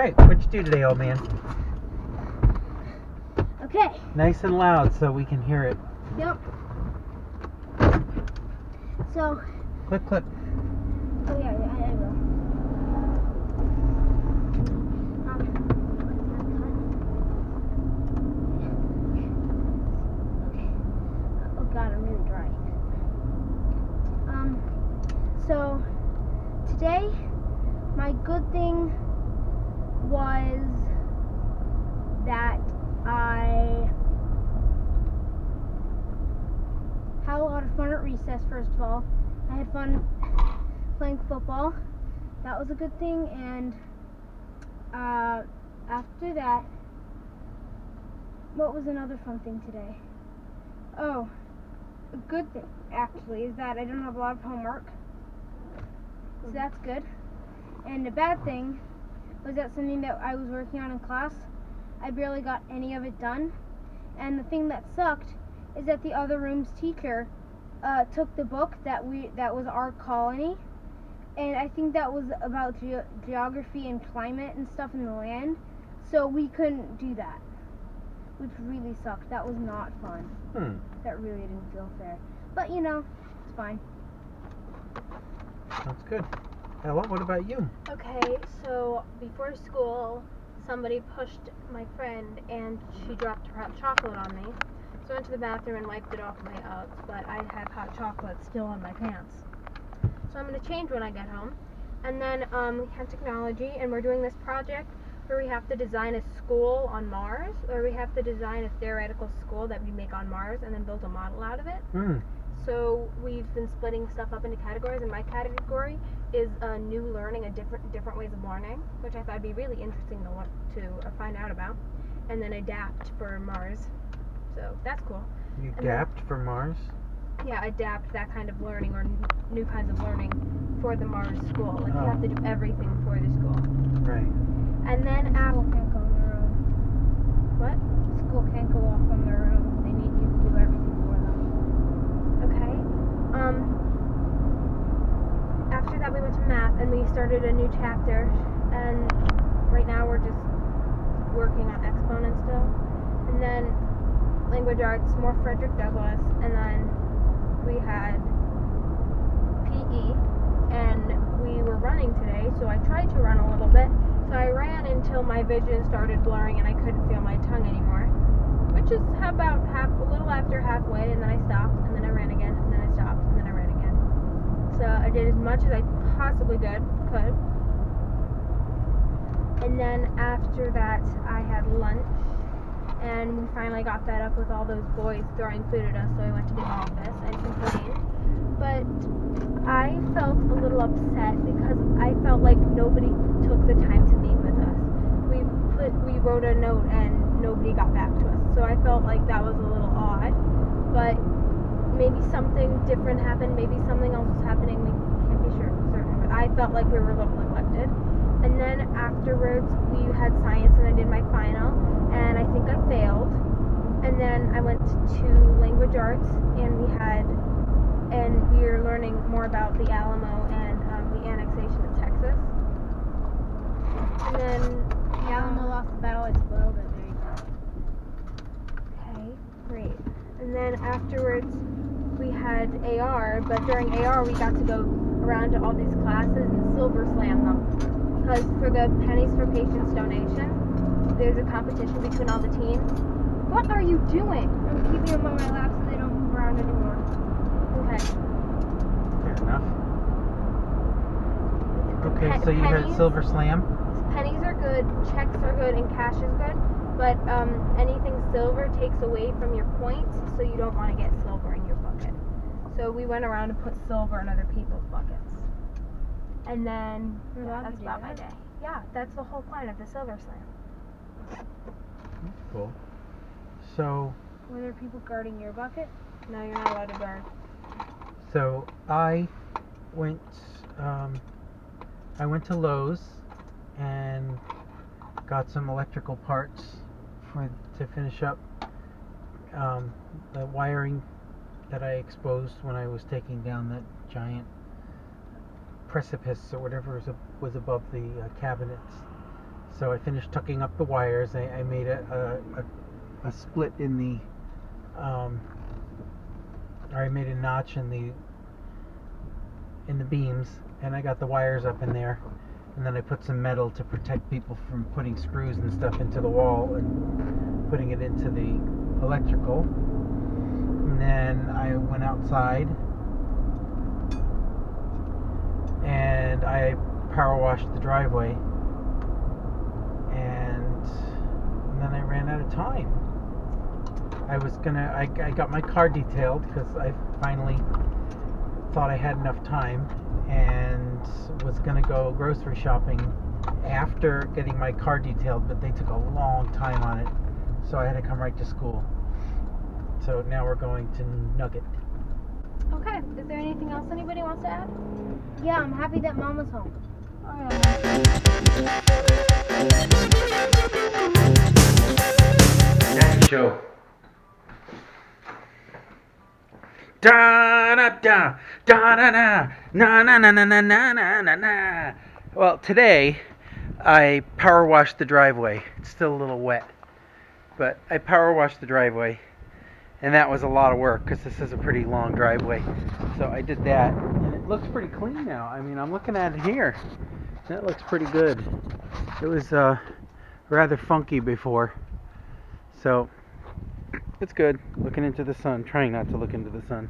Alright, what'd you do today, old man? Okay. Nice and loud so we can hear it. Yep. So. Clip. Oh yeah, I will. Okay. Oh God, I'm really dry. So today, my good thing was that I had a lot of fun at recess. First of all, I had fun playing football. That was a good thing. And after that, what was another fun thing today? Oh, a good thing actually is that I don't have a lot of homework, so that's good. And the bad thing was that something that I was working on in class, I barely got any of it done. And the thing that sucked is that the other room's teacher took the book that was our colony, and I think that was about geography and climate and stuff in the land, so we couldn't do that, which really sucked. That was not fun. That really didn't feel fair, but it's fine. Sounds good. Ella, what about you? Okay, so before school, somebody pushed my friend and she dropped her hot chocolate on me. So I went to the bathroom and wiped it off my Uggs, but I have hot chocolate still on my pants. So I'm going to change when I get home. And then we have technology, and we're doing this project where we have to design a school on Mars, or we have to design a theoretical school that we make on Mars and then build a model out of it. So we've been splitting stuff up into categories, and my category is new learning, different ways of learning, which I thought would be really interesting to find out about, and then adapt for Mars. So that's cool. You adapt for Mars? Yeah, adapt that kind of learning or new kinds of learning for the Mars school. Like you have to do everything for the school. Right. And then School can't go on their own. What? School can't go off on their own. They need you to do everything for them. Okay. After that we went to math and we started a new chapter, and right now we're just working on exponents still. And then language arts, more Frederick Douglass, and then we had PE, and we were running today, so I tried to run a little bit. So I ran until my vision started blurring and I couldn't feel my tongue anymore, which is about a little after halfway, and then I stopped, and then I ran again, and then I stopped, and then I ran again. So I did as much as I possibly could. And then after that, I had lunch, and we finally got fed up with all those boys throwing food at us, so I went to the office and complained. But I felt a little upset because I felt like nobody took the time to meet with us. We wrote a note and nobody got back to us, so I felt like that was a little odd. But maybe something different happened, maybe something else was happening, we can't be certain, but I felt like we were a little neglected. And then afterwards we had science, and I did my final, and I think I failed. And then I went to language arts, and we were learning more about the Alamo and the annexation of Texas. And then The Alamo lost the battle, I spoiled it. There you go. okay, great. And then afterwards we had AR, but during AR we got to go around to all these classes and silver slam them. Because for the Pennies for Patients donation, there's a competition between all the teams. What are you doing? I'm keeping them on my lap so they don't move around anymore. Okay. Fair enough. Okay, so you had Silver Slam? Pennies are good, checks are good, and cash is good. But anything silver takes away from your points, so you don't want to get silver in your bucket. So we went around and put silver in other people's buckets. And then that's about my day. Yeah, that's the whole point of the Silver Slam. Cool. So Were there people guarding your bucket? No, you're not allowed to guard. So I went to Lowe's and got some electrical parts to finish up the wiring that I exposed when I was taking down that giant precipice or whatever was above the cabinets. So I finished tucking up the wires. I made a split in the, or I made a notch in the beams, and I got the wires up in there. And then I put some metal to protect people from putting screws and stuff into the wall and putting it into the electrical. And then I went outside and I power washed the driveway, and then I ran out of time. I got my car detailed because I finally thought I had enough time, and was gonna go grocery shopping after getting my car detailed, but they took a long time on it, so I had to come right to school. So now we're going to Nugget. Okay, is there anything else anybody wants to add? Yeah, I'm happy that Mama's home. Oh, yeah. Show. Da da da da da da na na na na na na na na. Well, today I power washed the driveway. It's still a little wet, but I power washed the driveway, and that was a lot of work because this is a pretty long driveway. So I did that, and it looks pretty clean now. I mean, I'm looking at it here. That looks pretty good. It was rather funky before, so it's good. Looking into the sun, trying not to look into the sun.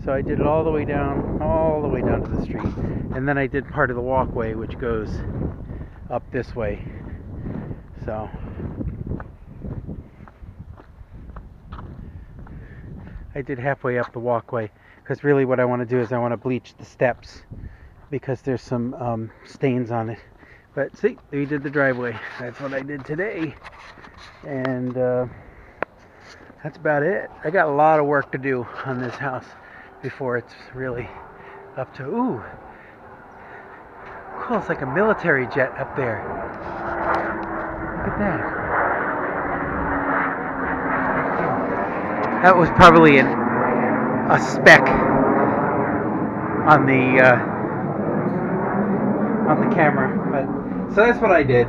So I did it all the way down to the street, and then I did part of the walkway which goes up this way. So I did halfway up the walkway, because really what I want to do is I want to bleach the steps because there's some stains on it. But see, we did the driveway. That's what I did today, and that's about it. I got a lot of work to do on this house before it's really up to, ooh, cool, it's like a military jet up there. Look at that. That was probably a speck on the camera, but so that's what I did.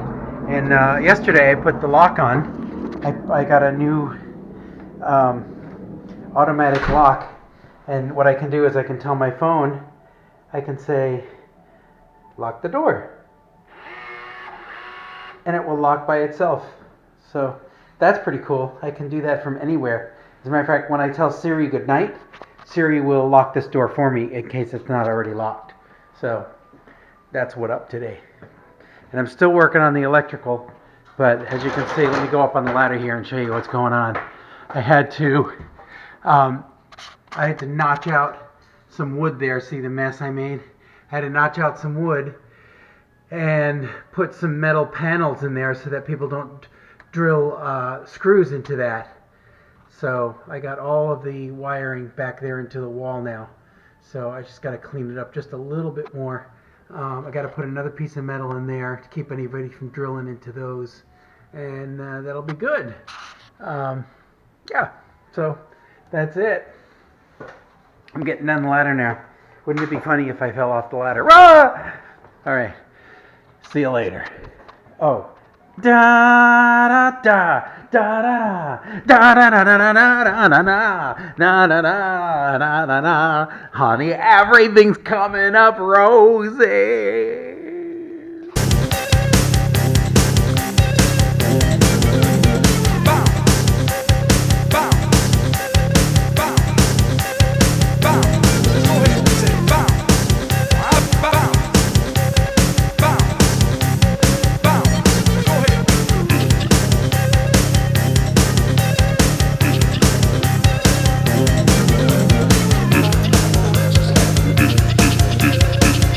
And yesterday I put the lock on. I got a new automatic lock, and what I can do is I can tell my phone, I can say, lock the door, and it will lock by itself. So that's pretty cool. I can do that from anywhere. As a matter of fact, when I tell Siri good night, Siri will lock this door for me in case it's not already locked. So that's what up today. And I'm still working on the electrical, but as you can see, let me go up on the ladder here and show you what's going on. I had to notch out some wood there. See the mess I made? I had to notch out some wood and put some metal panels in there so that people don't drill screws into that. So I got all of the wiring back there into the wall now. So I just got to clean it up just a little bit more. I got to put another piece of metal in there to keep anybody from drilling into those, and that'll be good. Yeah, so that's it. I'm getting down the ladder now. Wouldn't it be funny if I fell off the ladder? Rah! All right, see you later. Oh, da da da da da da da da da da da da da da da da. Honey, everything's coming up rosy.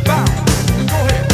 Go ahead.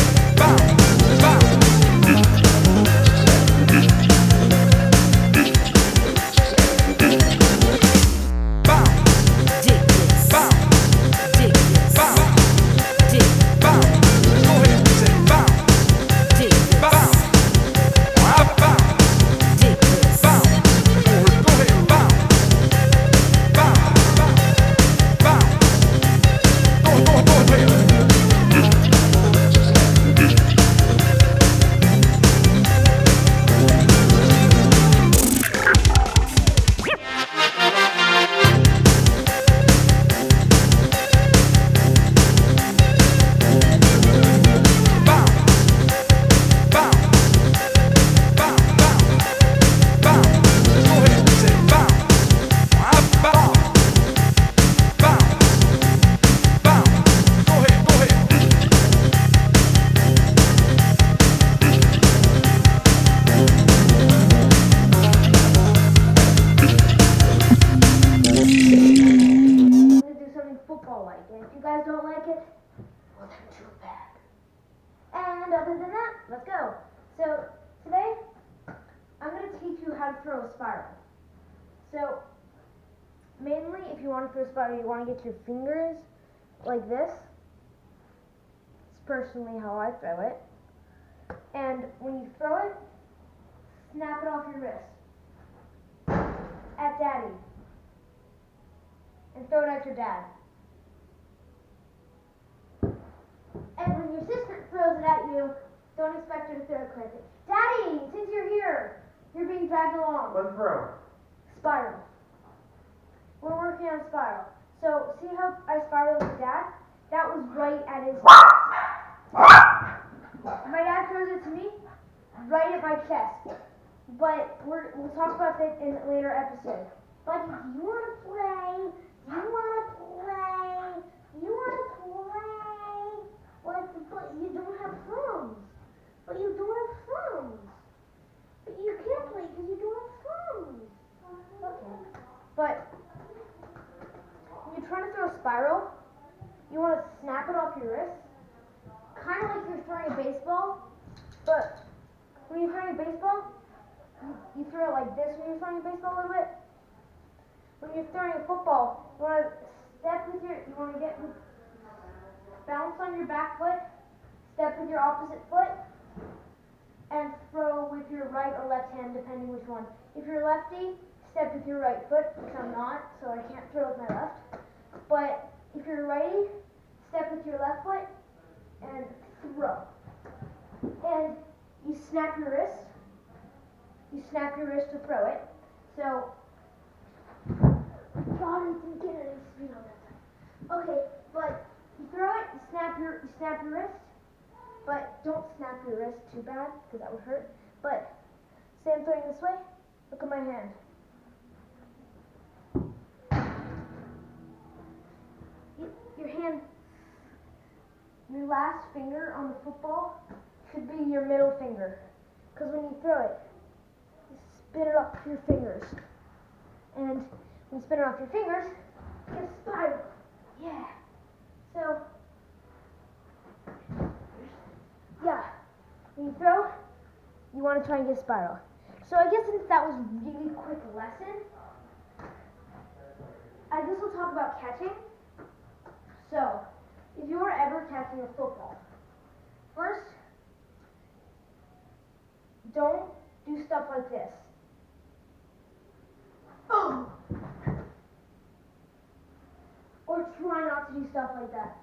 football like. And if you guys don't like it, well, then too bad. And other than that, let's go. So today, I'm going to teach you how to throw a spiral. So mainly, if you want to throw a spiral, you want to get your fingers like this. It's personally how I throw it. And when you throw it, snap it off your wrist at daddy. And throw it at your dad. And when your sister throws it at you, don't expect her to throw it correctly. Daddy, since you're here, you're being dragged along. One throw. Spiral. We're working on spiral. So see how I spiraled with dad? That was right at his chest. My dad throws it to me right at my chest. But we'll talk about that in a later episode. Buddy, do you want to play? Do you want to play? Do you want to play? But you don't have thumbs. But you don't have thumbs. But you can't play because you don't have thumbs. Okay. But when you're trying to throw a spiral, you want to snap it off your wrist. Kind of like you're throwing a baseball. But when you're throwing a baseball, you throw it like this when you're throwing a baseball a little bit. When you're throwing a football, you want to bounce on your back foot, step with your opposite foot, and throw with your right or left hand, depending which one. If you're lefty, step with your right foot, which I'm not, so I can't throw with my left. But if you're righty, step with your left foot and throw. And you snap your wrist. You snap your wrist to throw it. So, God, I didn't get any speed on that time. Okay, but you throw it, you snap your wrist, but don't snap your wrist too bad, because that would hurt. But, say I'm throwing this way, look at my hand. Your hand, your last finger on the football should be your middle finger. Because when you throw it, you spin it off your fingers. And when you spin it off your fingers, you get a spiral. Yeah. So, yeah. When you throw, you want to try and get a spiral. So I guess since that was a really quick lesson, I guess we'll talk about catching. So, if you were ever catching a football, first, don't do stuff like this. Oh! Or try not to do stuff like that.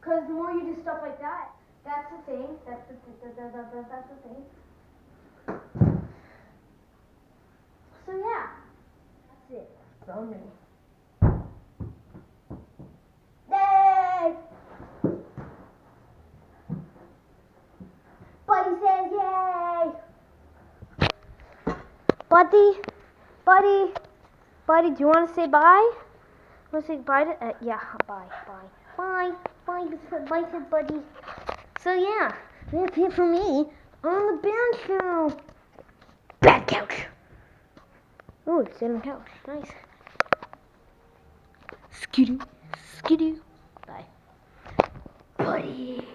Because the more you do stuff like that, that's the thing. That's the thing. So yeah, that's it. Throw me. Yay! Buddy says yay! Buddy, do you want to say bye? Want to say bye to, yeah, bye, said Buddy. So yeah, that's it for me on the Bear Show. Bad couch. Oh, it's in the couch. Nice. Skidoo. Bye. Buddy.